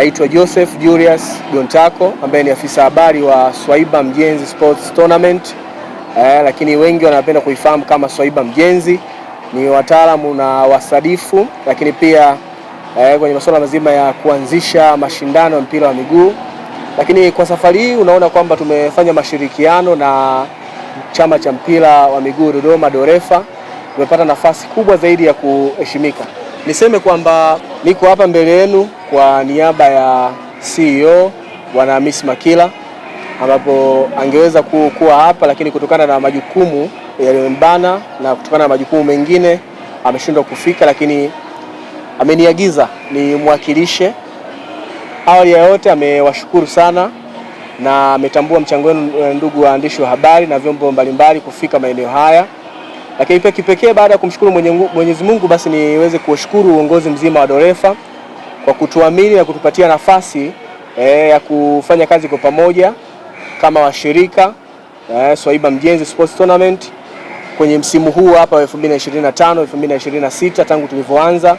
Naitwa Joseph Julius Gontako ambaye ni afisa habari wa Swaiba Mjenzi Sports Tournament, lakini wengi wanapenda kuifahamu kama Swaiba Mjenzi. Ni wataalamu na wasadifu, lakini pia kwenye masuala mazima ya kuanzisha mashindano ya mpira wa miguu. Lakini kwa safari hii unaona kwamba tumefanya mashirikiano na chama cha mpira wa miguu Dodoma Dorefa. Tumepata nafasi kubwa zaidi ya kuheshimika. Niseme kwamba niko hapa mbele yenu kwa niaba ya CEO Bwana Hamisi Makila, ambapo angeweza kuwa hapa, lakini kutokana na majukumu yaliyombana na kutokana na majukumu mengine ameshindwa kufika, lakini ameniagiza nimwakilishe. Awali ya yote amewashukuru sana na ametambua mchango wenu ndugu waandishi wa habari na vyombo mbalimbali kufika maeneo haya. Lakini pia kipekee baada ya kumshukuru Mwenyezi Mungu, basi niweze kuwashukuru uongozi mzima wa Dorefa kwa kutuamini na kutupatia nafasi ya kufanya kazi kwa pamoja kama washirika Swaiba Mjenzi Sports Tournament kwenye msimu huu hapa wa 2025 2026 tangu tulivyoanza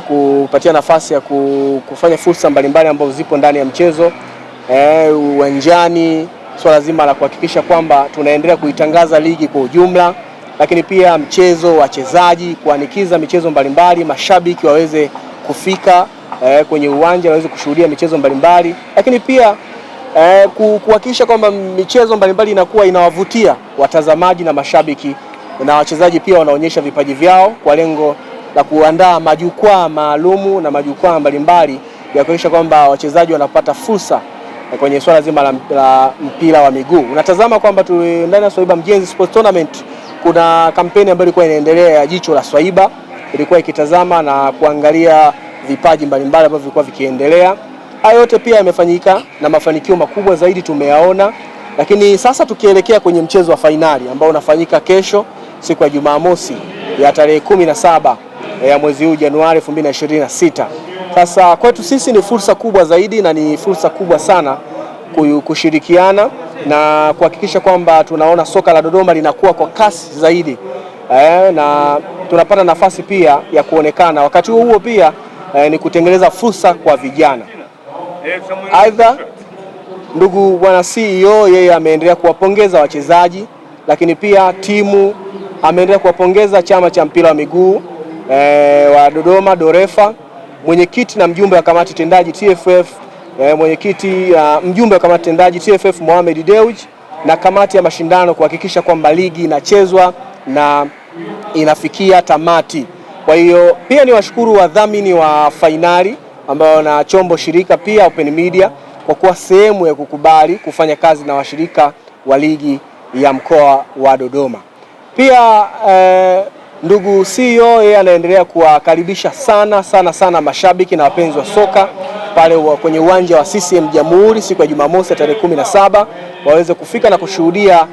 kupatia nafasi ya kufanya fursa mbalimbali ambazo zipo ndani ya mchezo uwanjani, swala zima la kuhakikisha kwamba tunaendelea kuitangaza ligi kwa ujumla, lakini pia mchezo, wachezaji, kuanikiza michezo mbalimbali, mashabiki waweze kufika kwenye uwanja waweze kushuhudia michezo mbalimbali, lakini pia kuhakikisha kwamba michezo mbalimbali inakuwa inawavutia watazamaji na mashabiki, na wachezaji pia wanaonyesha vipaji vyao kwa lengo la kuandaa majukwaa maalumu na majukwaa mbalimbali ya kuhakikisha kwamba wachezaji wanapata fursa kwenye swala zima la mpira wa miguu. Unatazama kwamba ndani ya Swaiba Mjenzi Sports Tournament kuna kampeni ambayo ilikuwa inaendelea ya Jicho la Swaiba, ilikuwa ikitazama na kuangalia vipaji mbalimbali ambavyo vilikuwa vikiendelea. Hayo yote pia yamefanyika na mafanikio makubwa zaidi tumeyaona, lakini sasa tukielekea kwenye mchezo wa fainali ambao unafanyika kesho siku ya Jumamosi ya tarehe 17 ya mwezi huu Januari 2026. Sasa kwetu sisi ni fursa kubwa zaidi na ni fursa kubwa sana kushirikiana na kuhakikisha kwamba tunaona soka la Dodoma linakuwa kwa kasi zaidi, na tunapata nafasi pia ya kuonekana. Wakati huo pia ni kutengeneza fursa kwa vijana. Aidha, ndugu bwana CEO yeye ameendelea kuwapongeza wachezaji, lakini pia timu ameendelea kuwapongeza chama cha mpira wa miguu wa Dodoma Dorefa, mwenyekiti na mjumbe wa kamati tendaji TFF, mjumbe wa kamati tendaji TFF Mohamed Dewji, na kamati ya mashindano kuhakikisha kwamba ligi inachezwa na inafikia tamati. Kwa hiyo pia ni washukuru wadhamini wa fainali ambao na chombo shirika pia Open Media kwa kuwa sehemu ya kukubali kufanya kazi na washirika wa ligi ya mkoa wa Dodoma. Pia ndugu CEO yeye anaendelea kuwakaribisha sana mashabiki na wapenzi wa soka pale kwenye uwanja wa CCM Jamhuri siku ya Jumamosi tarehe 17 waweze kufika na kushuhudia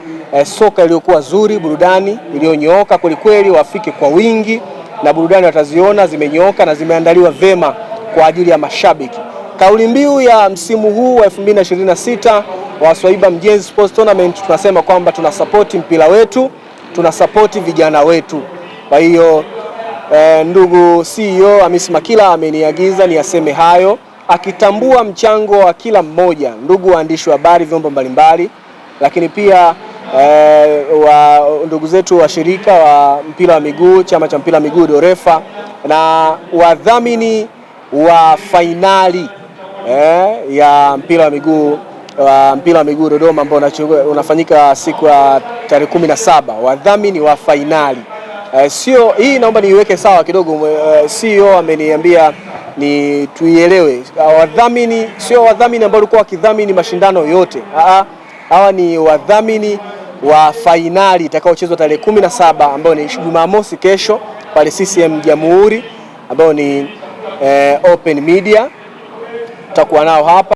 soka iliyokuwa zuri, burudani iliyonyooka kweli, wafike kwa wingi na burudani wataziona zimenyooka na zimeandaliwa vema kwa ajili ya mashabiki. Kauli mbiu ya msimu huu wa 2026 wa Swaiba Mjenzi Sports Tournament tunasema kwamba tunasapoti mpira wetu, tunasapoti vijana wetu. Kwa hiyo ndugu CEO Hamisi Makila ameniagiza niyaseme hayo, akitambua mchango wa kila mmoja, ndugu waandishi wa habari, vyombo mbalimbali, lakini pia ndugu zetu wa shirika wa mpira wa miguu, chama cha mpira wa miguu Dorefa, na wadhamini wa fainali ya mpira wa miguu Dodoma ambao unafanyika siku ya tarehe 17, wadhamini wa fainali. Sio hii, naomba niiweke sawa kidogo. CEO ameniambia ni tuielewe, wadhamini sio wadhamini ambao walikuwa wakidhamini mashindano yote. Hawa ni wadhamini wa fainali itakayochezwa tarehe 17 ambayo ni Jumamosi kesho pale CCM Jamhuri, ambayo ni Open Media tutakuwa nao hapa.